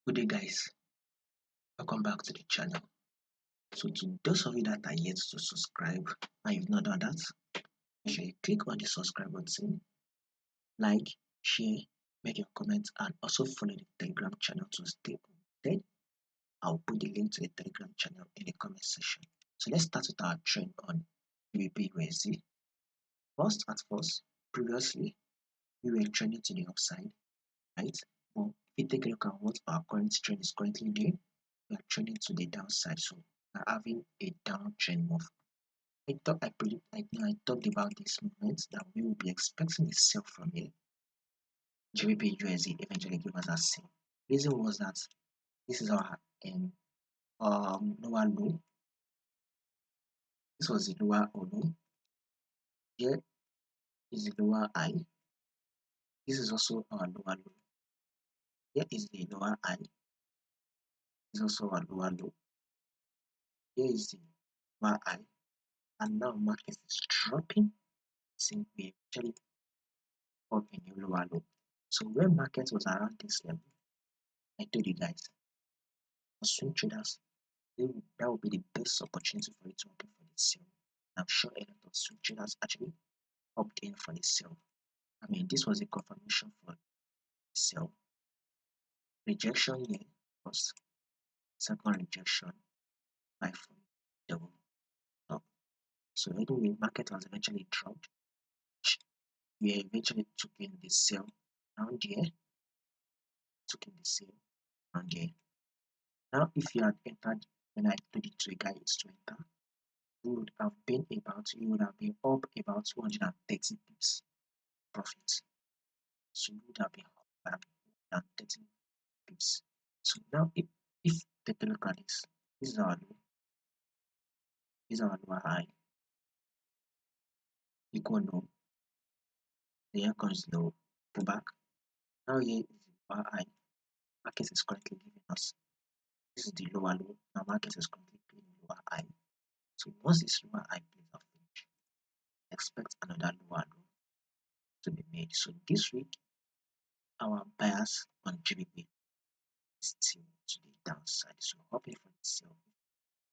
Good day, guys. Welcome back to the channel. So, to those of you that are yet to subscribe and you've not done that, make sure you click on the subscribe button, like, share, make your comments, and also follow the Telegram channel to stay updated. I'll put the link to the Telegram channel in the comment section. So, let's start with our trend on GBPUSD. First, previously we were trending to the upside, right? But if you take a look at what our current trend is currently doing, we are trending to the downside, so we are having a downtrend move. I talked about this movement that we will be expecting a sell from here. GBP USD eventually gave us a sell. Reason was that this is our lower low. This was the lower low. Here is the lower high. This is also our lower low. Here is the lower high. This is also our lower low. Here is the lower high. And now market is dropping since we actually up a new lower low. So when market was around this level, I told you guys, for swing traders, that would be the best opportunity for you to open for the sale. I'm sure a lot of swing traders actually opt in for the sale. I mean, this was a confirmation for the sale. Rejection here was second rejection by double top. So anyway, market was eventually dropped. We eventually took in the sale around here. Took in the sale around here. Now, if you had entered when I told you to guys to enter, you would have been up about 230 pips profit. So you would have been up by 230 pips. So now if take a look at this is our low, this is our lower high, equal low, here comes low, pullback. Now here is the lower high. Market is currently giving us this is the lower low. Now market is currently playing lower high. So once this lower high plays off finish, expect another lower low to be made. So this week our bias on GBP is still to the downside. So hoping for the sale.